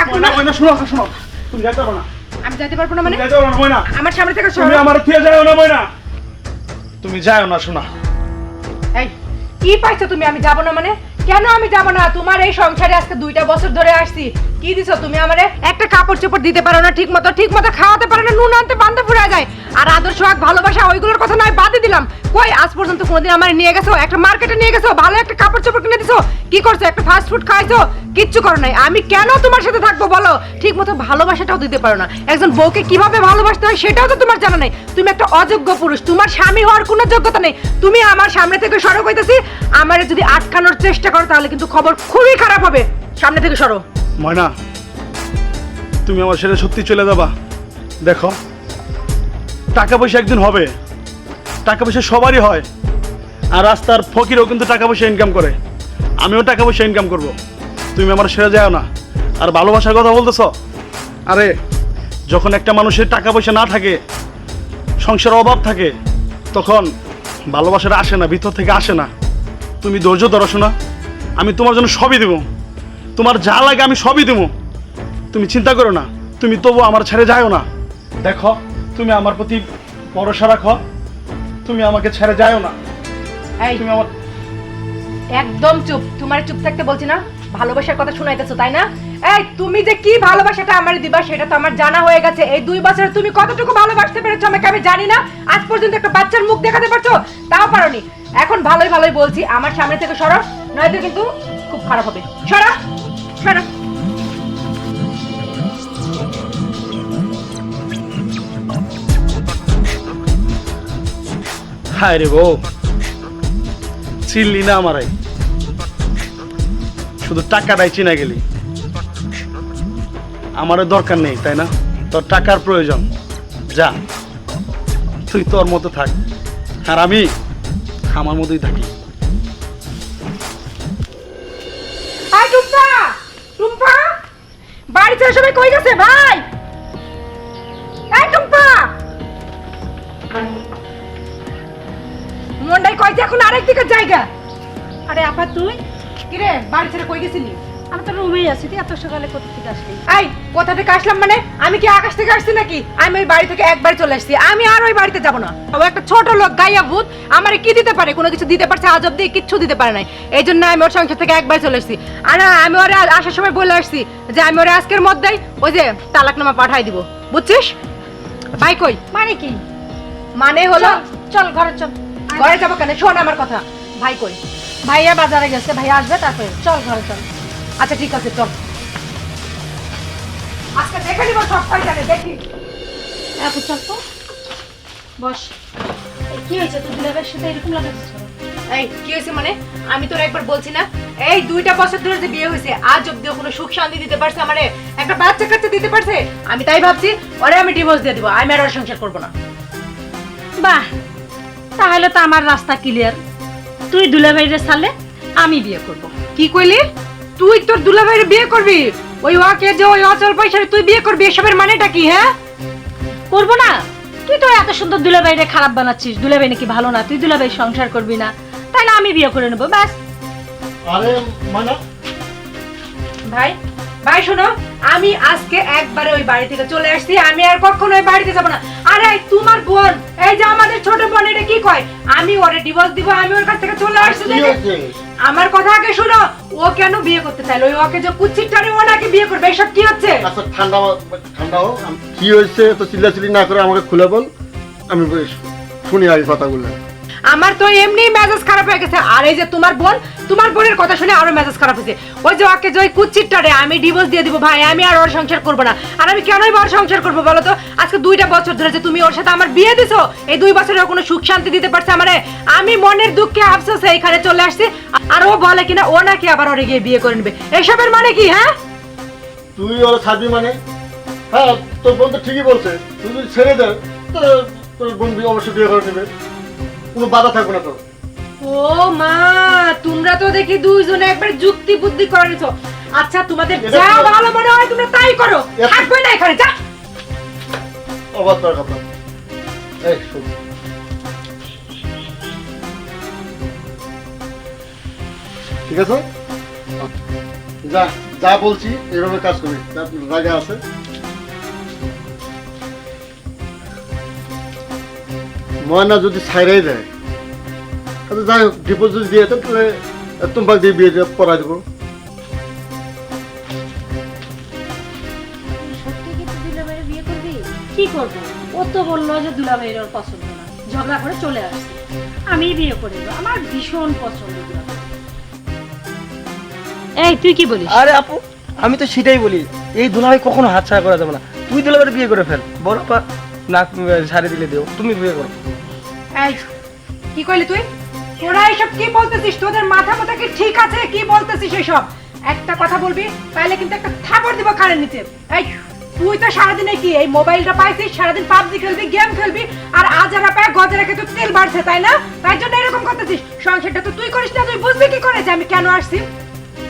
থাকবো না। ময়না শোনো শোনো, তুমি যেতে পারো না। আমি যেতে পারবো না মানে? যেতে পারো না ময়না। আমার সামনে থেকে সরো। তুমি আমার থেকে যাও না ময়না, তুমি যাও না শোনা। এই কি পাইছো তুমি আমি যাব না মানে? কেন আমি যাব না? তোমার এই সংসারে আজকে 2টা বছর ধরে আসছি, কি দিছো তুমি আমারে? একটা কাপড় চোপড় দিতে পারো না ঠিক মতো খাওয়াতে পারো না, নুন আনতে বান্ধে ফুরা যায়। আর আদর সোহাগ ভালোবাসা ওইগুলোর কথা নয় বাদই দিলাম, কই আজ পর্যন্ত কোনোদিন আমার নিয়ে গেছো একটা মার্কেটে নিয়ে গেছো, ভালো একটা কাপড় চোপড় কিনে দিছো? কি করছো? একটা ফাস্ট ফুড খাইছো? কিচ্ছু করো নাই। আমি কেন তোমার সাথে থাকবো বলো? ঠিক মতো ভালোবাসাটাও দিতে পারো না। একজন বউকে কিভাবে ভালোবাসতে হয় সেটাও তো তোমার জানা নাই। তুমি একটা অযোগ্য পুরুষ, তোমার স্বামী হওয়ার কোনো যোগ্যতা নেই। তুমি আমার সামনে থেকে সরো কইতাছি, আমারে যদি আটকানোর চেষ্টা করো তাহলে কিন্তু খবর খুবই খারাপ হবে। সামনে থেকে সরো। ময়না, তুমি আমার ছেড়ে সত্যি চলে যাবা? দেখো, টাকা পয়সা একদিন হবে, টাকা পয়সা সবারই হয়, আর রাস্তার ফকিরও কিন্তু টাকা পয়সা ইনকাম করে, আমিও টাকা পয়সা ইনকাম করব। তুমি আমার ছেড়ে যাও না। আর ভালোবাসার কথা বলতেছ, আরে যখন একটা মানুষের টাকা পয়সা না থাকে, সংসারের অভাব থাকে, তখন ভালোবাসাটা আসে না, ভিতর থেকে আসে না। তুমি ধৈর্য ধরো শোনা, আমি তোমার জন্য সবই দেবো, তোমার যা লাগে আমি সবই দেবো, তুমি চিন্তা করো না। তুমি তবু আমার ছেড়ে যাও না। দেখো, তুমি আমার প্রতি ভরসা রাখো, তুমি আমাকে ছেড়ে যাও না। এই তুমি আমার একদম চুপ, তোমার চুপ থাকতে বলছি না? ভালোবাসার কথা শুনাইতেছো তাই না? এই তুমি যে কি ভালোবাসাটা আমারে দিবা সেটা তো আমার জানা হয়ে গেছে। এই 2 বছরে তুমি কতটুকু ভালোবাসতে পেরেছো আমাকে আমি জানি না। আজ পর্যন্ত একটা বাচ্চার মুখ দেখাতে পারছো? তাও পারোনি। এখন ভালোই বলছি, আমার সামনে থেকে সরো, নয়তো কিন্তু খুব খারাপ হবে। সরো সরো। হায় রে বউ, চিনলি না আমারাই, শুধু টাকাটাই চিনা গেলি। আমারও দরকার নেই তাই না? তোর টাকার প্রয়োজন, যা তুই তোর মতো থাক, আর আমি আমার মতোই থাকি। আই টুম্পা, টুম্পা, বাড়ি ছেড়ে সবাই কই গেছে ভাই? এই টুম্পা, মন্ডাই কইছে এখন আরেক দিকে জায়গা। আরে আপা তুই? কিরে বাড়ি ছেড়ে কই গেছিলি? আমি তো রুমেই আছি, তুই এত সকালে কোথা থেকে আসলি? এই কোথা থেকে আসলাম মানে? আমি কি আকাশ থেকে আসছি নাকি? আমি ওই বাড়ি থেকে একবার চলে আসছি, আমি আর ওই বাড়িতে যাব না। ও একটা ছোট লোক গাইয়া ভূত, আমারে কি দিতে পারে? কোনো কিছু দিতে পারছে আজ অব্দি? কিচ্ছু দিতে পারে নাই। এই জন্য আমি ওর সংসার থেকে একবার চলে আসছি। আর আমি ওরে আসার সময় বলে আসছি যে আমি ওরে আজকের মধ্যেই ওই যে তালাকনামা পাঠাই দিব, বুঝছিস? ভাই কই? মানে কি? মানে হলো চল ঘরে চল। ঘরে যাবো কেন? শোন আমার কথা, ভাই কই? ভাইয়া বাজারে গেছে, ভাইয়া আসবে তারপরে চল ঘরে চল। আচ্ছা ঠিক আছে চল, আজকে দেখে নিব সব জানে দেখি। আপু চল তো, বস। এই কি হয়েছে তুই দুলাভাইয়ের সাথে এরকম লাগাচ্ছিস? এই কি হয়েছে মানে? আমি তোর একবার বলছি না, এই 2টা বছর ধরে যে বিয়ে হয়েছে আজ অব্দি কোনো সুখ শান্তি দিতে পারছে আমারে? একটা বাচ্চা কাচ্চা দিতে পারছে? আমি তাই ভাবছি ওরে আমি ডিভোর্স দিয়ে দিব, আমি আর ওর সংসার করবো না। বাহ, তাহলে তো আমার রাস্তা ক্লিয়ার। তুই দুলাভাইয়ের সালে আমি বিয়ে করব। কি কইলি? তুই তোর দুলাভাইয়ের বিয়ে করবি? ওই ওয়াকে যে ওই অচল পয়সারে তুই বিয়ে করবি, এসবের মানেটা কি? হ্যাঁ করব না? তুই তো এত সুন্দর দুলাভাইরে খারাপ বানাচ্ছিস। দুলাভাই নাকি ভালো না? তুই দুলাভাই সংসার করবি না, তাহলে আমি বিয়ে করে নেবো ব্যাস। আরে মানা, ভাই, ভাই শোনো, আমি আজকে একবারে ওই বাড়ি থেকে চলে আসছি, আমি আর কখনো ওই বাড়িতে যাব না। আরে তোমার বোন, এই যে আমাদের ছোট বোন, এটা কি কয় আমি ওরে ডিভোর্স দিব, আমি ওর কাছ থেকে চলে আসছি। আমার কথা আগে শোনো, ও কেন বিয়ে করতে চাইলো? ওই ওকে যে কুচ্ছিটারে ও নাকি বিয়ে করবে, এসব কি হচ্ছে? আচ্ছা ঠান্ডা ঠান্ডা হোক, কি হয়েছে তো চিল্লাচিল্লি না করে আমাকে খুলে বল, আমি শুনি আগে কথাগুলো। আমার তো এমনি মেজাজ খারাপ হয়ে গেছে, আর এই যে তোমার বোনের কথা শুনে আরো মেজাজ খারাপ হয়েছে। ওই যে ওকে যে ওই কুচ্ছিটারে আমি ডিভোর্স দিয়ে দিব ভাই, আমি আর ওর সংসার করবো না। আর আমি কেনই ওর সংসার করবো বলো তো? আজকে 2টা বছর ধরে যে তুমি ওর সাথে আমার বিয়ে দিছো, এই 2 বছরে কোনো সুখ শান্তি দিতে পারছে আমারে? আমি মনের দুঃখে আফসোসে এখানে চলে আসছি, আর ও বলে কিনা ও নাকি আবার ওরে গিয়ে বিয়ে করে নেবে। এসবের মানে কি? হ্যাঁ তুই ওরা ছাড়বি মানে? হ্যাঁ, তোর বোন তো ঠিকই বলছে, তুই যদি ছেড়ে দে তোর বোন অবশ্যই বিয়ে করে নেবে, কোনো বাধা থাকবে না তোর। ও মা, তোমরা তো দেখি দুইজনে একবার যুক্তি বুদ্ধি করে নিছো। আচ্ছা তোমাদের যা ভালো মনে হয় তোমরা তাই করো, থাকবে না এখানে, যা। অবাক করার কথা। এই শোন, ঠিক আছে, যা। যা বলছি এইভাবে কাজ করবি, জায়গা আছে। ময়না যদি ছাইরাই দেয় তাহলে যাই হোক, ডিপোজিট দিয়ে দেন, তাহলে তোমাকে দিয়ে বিয়ে পড়াই দেবো। সত্যি কি তুই দুলাভাইয়ের বিয়ে করবি? কি করবো, ও তো বললো যে দুলাভাইয়ের ওর পছন্দ না, ঝগড়া করে চলে আসছে। আমি বিয়ে করে দেবো, আমার ভীষণ পছন্দ দুলাভাই। এই তুই কি বলিস? আরে আপু, আমি তো সেটাই বলি, এই দুলাভাই কখনো হাত ছাড়া করা যাবে না। তুই দুলাভাইয়ের বিয়ে করে ফেল, বড় পা না ছাড়ে দিলে দেও, তুমি বিয়ে করো। এই কি কইলি তুই? তোরা এসব কি বলতেছিস? তোদের মাথা মাথা কি ঠিক আছে? কি বলতেছিস এসব? একটা কথা বলবি তাহলে কিন্তু একটা থাপড় দিব কানের নিচে। এই তুই তো সারাদিনে কি এই মোবাইলটা পাইছিস, সারাদিন পাবজি খেলবি, গেম খেলবি, আর আজ আর পায় গজে রেখে তুই তেল বাড়ছে, তাই না? তাই জন্য এরকম করতেছিস। সংসারটা তো তুই করিস না, তুই বুঝবি কি করে যে আমি কেন আসছি?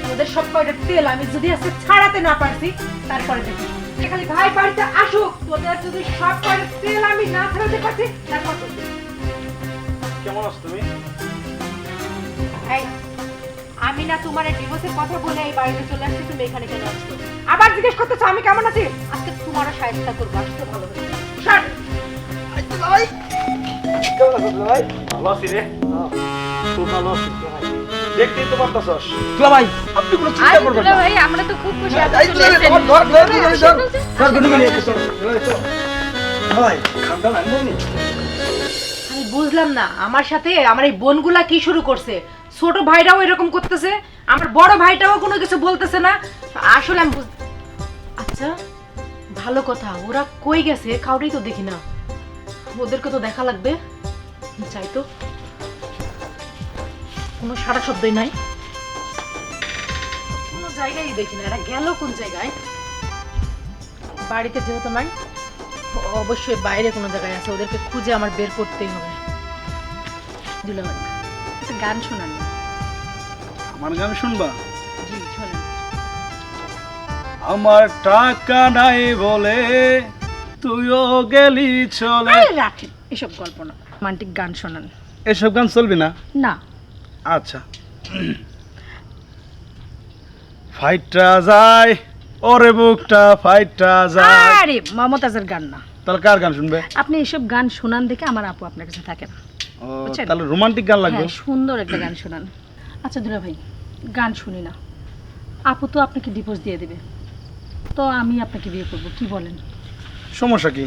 তোদের সব কয়টা তেল আমি যদি আজকে ছাড়াতে না পারছি, তারপরে দেখি খালি ভাই বাড়িতে আসুক, তোদের যদি সব কয়টা তেল আমি না ছাড়াতে পারছি, তারপর দেখি। কেমন আছো তুমি? এই, আমি না তোমার ডিভোর্সের কথা বলে এই বাড়িতে চলে আসছি, তুমি এখানে কেন আসছো? আবার জিজ্ঞেস করতেছো আমি কেমন আছি? আজকে তোমারও সাহায্য করবো, আসতে ভালো হবে। সর। দুলাভাই কেমন আছো দুলাভাই? ভালো আছি রে, খুব ভালো আছি। দেখতেই তো পারতাছস। দুলাভাই আপনি কোনো চিন্তা করবেন না। ভাই আমরা তো খুব খুশি আপনি এই চলে দুলাভাই, এসেছেন। ধর ধর ধর ধর ধর গুনি গুনি এসো। ভাই খামটা না আমি আমি বুঝলাম না আমার সাথে আমার এই বোনগুলা কি শুরু করছে। ছোট ভাইরাও এরকম করতেছে, আমার বড় ভাইটাও কোনো কিছু বলতেছে না। আসলে আমি আচ্ছা ভালো কথা, ওরা কই গেছে কাউরেই তো দেখি না, ওদেরকে তো দেখা লাগবে। যাই তো, কোনো সারা শব্দই নাই, কোনো জায়গায় দেখি না। এরা গেল কোন জায়গায়? বাড়িতে যেহেতু নাই, অবশ্যই বাইরে কোনো জায়গায় আছে, ওদেরকে খুঁজে আমার বের করতেই হবে। দুলাভাই একটা গান শোনান না। আমার গান শুনবা? জি শোনেন। আমার টাকা নাই বলে তুইও গেলি চলে। আরে রাখেন এসব গল্প না, রোমান্টিক গান শোনান। এসব গান চলবি না? না আচ্ছা। ফাইটটা যায় ওরে বুকটা ফাইটটা যায়। আরে মমতাজের গান না। তাহলে কার গান শুনবে? আপনি এসব গান শোনান দেখে আমার আপু আপনার কাছে থাকে না। ও, বুঝছেন? তাহলে রোমান্টিক গান লাগবে। হ্যাঁ, সুন্দর একটা গান শোনান। আচ্ছা দুলা ভাই গান শুনি না, আপু তো আপনাকে ডিভোর্স দিয়ে দেবে, তো আমি আপনাকে বিয়ে করব, কি বলেন? সমস্যা কি?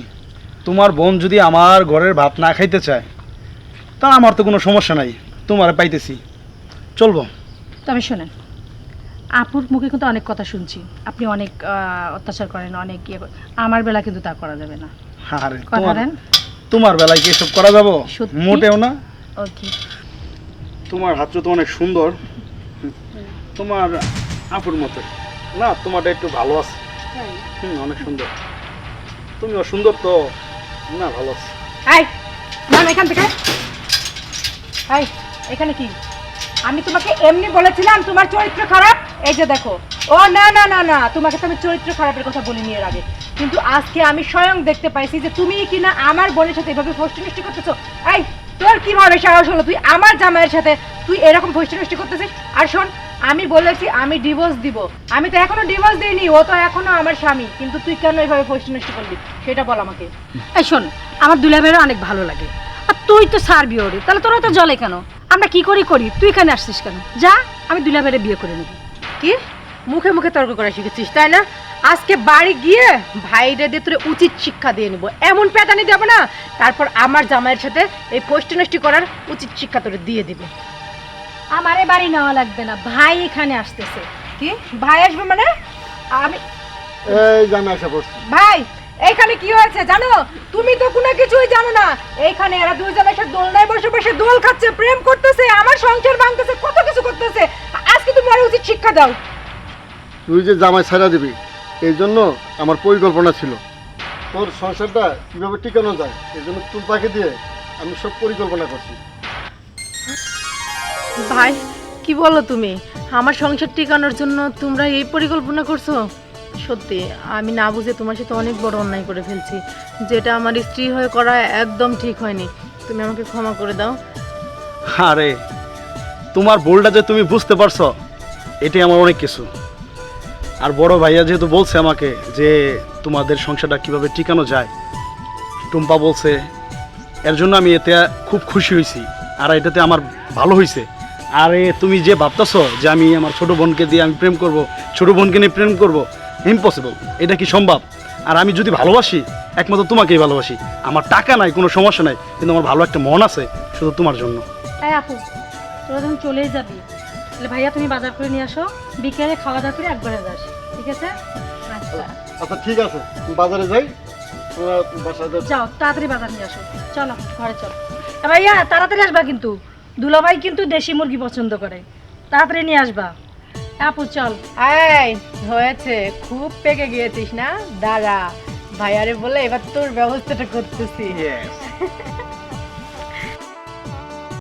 তোমার বোন যদি আমার ঘরের ভাত না খাইতে চায়, তা আমার তো কোনো সমস্যা নাই, তোমার পাইতেছি, চলবো। তবে শোনেন, আপুর মুখে কিন্তু অনেক কথা শুনছি, আপনি অনেক অত্যাচার করেন, অনেক ইয়ে করেন। আমার বেলা কিন্তু তা করা যাবে না। আরে কথা তোমার দেন? তোমার বেলায় কি এসব করা যাবো? সত্যি? মোটেও না। ওকে। তোমার হাত তো অনেক সুন্দর, তোমার আপুর মতো না, তোমারটা একটু ভালো আছে। অনেক সুন্দর, তুমিও সুন্দর তো না, ভালো আছে। এই নাম এখান থেকে। এই এখানে কি? আমি তোমাকে এমনি বলেছিলাম তোমার চরিত্র খারাপ, এই যে দেখো। ও না না না না, তোমাকে তো আমি চরিত্র খারাপের কথা বলিনি এর আগে, কিন্তু আজকে আমি স্বয়ং দেখতে পাইছি যে তুমি কিনা আমার বোনের সাথে এভাবে ফষ্টি করতেছো। এই তোর কিভাবে সাহস হলো তুই আমার জামাইয়ের সাথে তুই এরকম ফষ্টি করতেছিস? আর শোন, আমি বলেছি আমি ডিভোর্স দিব, আমি তো এখনো ডিভোর্স দিইনি, ও তো এখনো আমার স্বামী, কিন্তু তুই কেন এভাবে ফষ্টি করলি সেটা বল আমাকে। এই শোন, আমার দুলাভাইয়ের অনেক ভালো লাগে, আর তুই তো সারবি ওরে, তাহলে তোরা তো জলে কেন? আমরা কি করি করি, তুই এখানে আসছিস কেন? যা, আমি দুলাভাইয়ের বিয়ে করে নেব। কি মুখে মুখে তর্ক করা শিখেছিস তাই না? আজকে বাড়ি গিয়ে ভাইরে দিয়ে তোর উচিত শিক্ষা দিয়ে নেবো, এমন পেটানি দেবো না, তারপর আমার জামাইয়ের সাথে এই ফষ্টি করার উচিত শিক্ষা তোরে দিয়ে দিবে। আমারে বাড়ি নেওয়া লাগবে না, ভাই এখানে আসতেছে। কি ভাই আসবে মানে? আমি এই জানা আসা পড়ছি। ভাই এইখানে কি হয়েছে জানো? তুমি তো কোনো কিছুই জানো না। এইখানে এরা দুইজন এসে দোলনায় বসে বসে দোল খাচ্ছে, প্রেম করতেছে, আমার সংসার ভাঙতেছে, কত কিছু করতেছে। আজকে তুমি আর উচিত শিক্ষা দাও। তুই যে জামাই ছাড়া দিবি, এই জন্য আমার পরিকল্পনা ছিল তোর সংসারটা কিভাবে টিকানো যায়, এই জন্য তুই পাখি দিয়ে আমি সব পরিকল্পনা করছি। ভাই কি বলো তুমি? আমার সংসার টিকানোর জন্য তোমরা এই পরিকল্পনা করছো? সত্যি আমি না বুঝে তোমার সাথে অনেক বড় অন্যায় করে ফেলছি, যেটা আমার স্ত্রী হয়ে করা একদম ঠিক হয়নি। তুমি আমাকে ক্ষমা করে দাও। আরে তোমার ভুলটা যে তুমি বুঝতে পারছো, এটাই আমার অনেক কিছু। আর বড় ভাইয়া যেহেতু বলছে আমাকে যে তোমাদের সংসারটা কিভাবে টিকানো যায়, টুম্পা বলছে, এর জন্য আমি এতে খুব খুশি হয়েছি। আর এটাতে আমার ভালো হয়েছে। আরে তুমি যে ভাবতেছো যে আমি আমার ছোট বোনকে দিয়ে আমি প্রেম করব, ছোট বোনকে নিয়ে প্রেম করব, ইম্পসিবল। এটা কি সম্ভব? আর আমি যদি ভালোবাসি একমাত্র তোমাকেই ভালোবাসি। আমার টাকা নাই, কোনো সমস্যা নাই, কিন্তু আমার ভালো একটা মন আছে শুধু তোমার জন্য। তাই আপু, তোরা যখন চলেই যাবি তাহলে ভাইয়া তুমি বাজার করে নিয়ে আসো, বিকেলে খাওয়া দাওয়া করে একবারে যাস, ঠিক আছে? আচ্ছা আচ্ছা ঠিক আছে, বাজারে যাই, তোমরা বাসায় যাও। যাও, তাড়াতাড়ি বাজার নিয়ে আসো। চলো ঘরে চলো। ভাইয়া তাড়াতাড়ি আসবা কিন্তু, দুলাভাই কিন্তু দেশি মুরগি পছন্দ করে, তাড়াতাড়ি নিয়ে আসবা। আপু চল। এই হয়েছে, খুব পেকে গিয়েছিস না? দাঁড়া, ভাইয়ারে বলে এবার তোর ব্যবস্থাটা করতেছি।